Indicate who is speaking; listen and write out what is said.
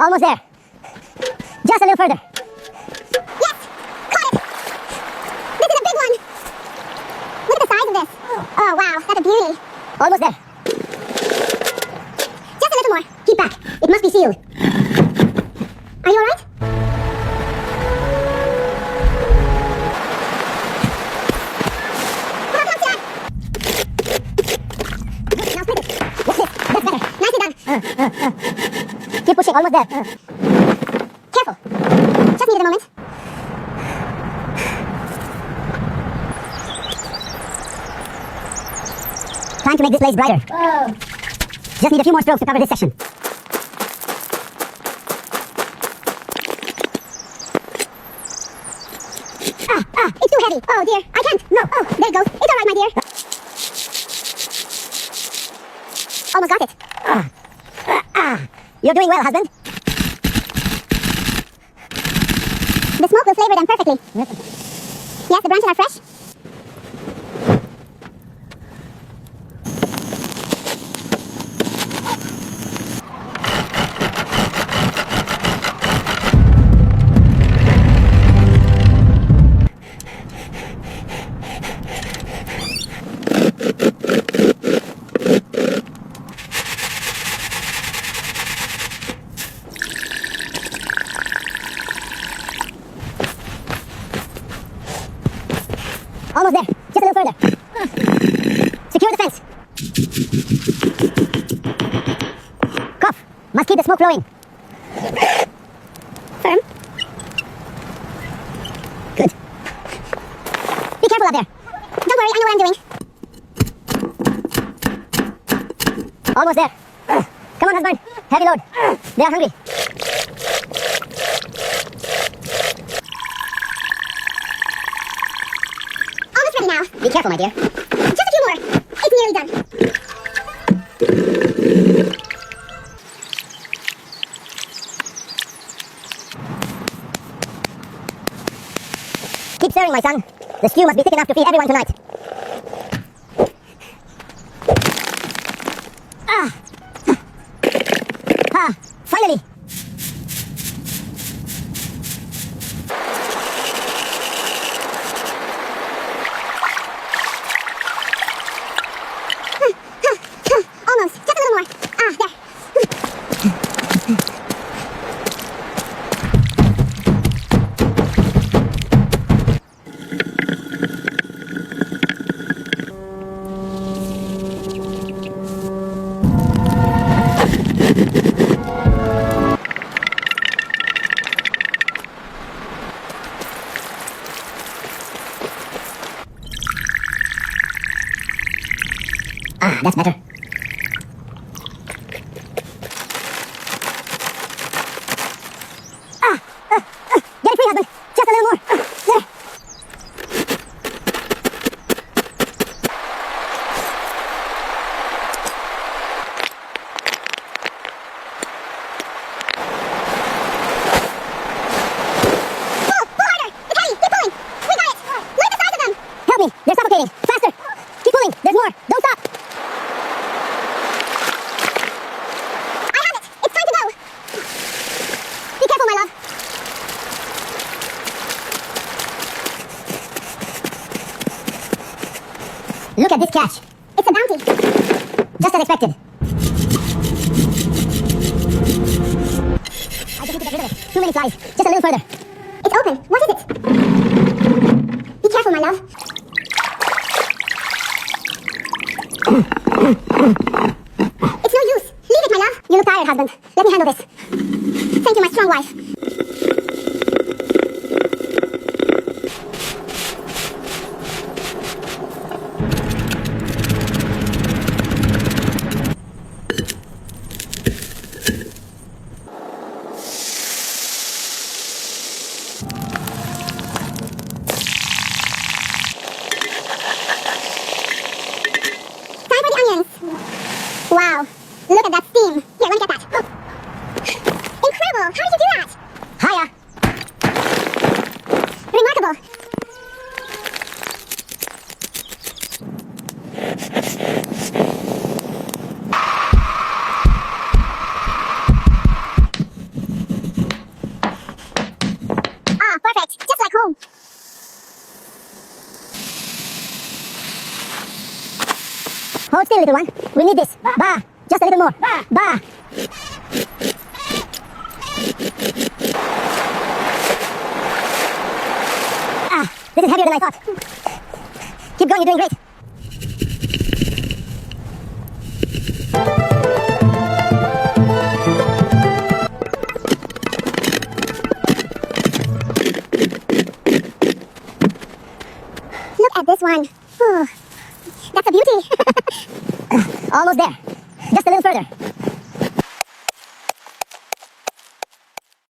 Speaker 1: Almost there. Just a little further.
Speaker 2: Yes! Caught it! This is a big one! Look at the size of this. Oh wow, that's a beauty.
Speaker 1: Almost there.
Speaker 2: Just a little more. Keep back. It must be sealed. Are you alright? Come on, Dad! Good, now split it.
Speaker 1: What's this? That's better.
Speaker 2: Nicely done.
Speaker 1: Keep pushing. Almost there.
Speaker 2: Careful. Just needed a moment.
Speaker 1: Time to make this place brighter.
Speaker 2: Whoa.
Speaker 1: Just need a few more strokes to cover this section.
Speaker 2: It's too heavy. Oh dear, I can't. No. Oh, there it goes. It's alright, my dear. Almost got it.
Speaker 1: You're doing well, husband.
Speaker 2: The smoke will flavor them perfectly. Yes, the branches are fresh.
Speaker 1: Almost there. Just a little further. Secure the fence. Cough. Must keep the smoke flowing.
Speaker 2: Firm.
Speaker 1: Good.
Speaker 2: Be careful out there. Don't worry, I know what I'm doing.
Speaker 1: Almost there. Come on, husband. Heavy load. They are hungry.
Speaker 2: Almost ready now.
Speaker 1: Be careful, my dear.
Speaker 2: Just a few more. It's nearly done.
Speaker 1: Keep stirring, my son. The stew must be thick enough to feed everyone tonight. Finally.
Speaker 2: Almost. Just a little more. There.
Speaker 1: That's better. Get it free, husband. Just a little more. There.
Speaker 2: Pull harder. It's heavy. Keep pulling. We got it. Look at the size of them.
Speaker 1: Help me. They're suffocating. Faster. Keep pulling. There's more. Don't stop.
Speaker 2: I have it. It's time to go. Be careful, my love.
Speaker 1: Look at this catch.
Speaker 2: It's a bounty.
Speaker 1: Just as expected. I just need to get rid of it. Too many flies. Just a little further.
Speaker 2: It's open. What is it? Be careful, my love. It's no use. Leave it, my love. You look tired, husband. Let me handle this. Thank you, my strong wife.
Speaker 1: Hold still, little one. We need this. Ba. Just a little more. Ba. Ah, this is heavier than I thought. Keep going, you're doing great.
Speaker 2: Look at this one. Oh, that's a beauty.
Speaker 1: Almost there. Just a little further.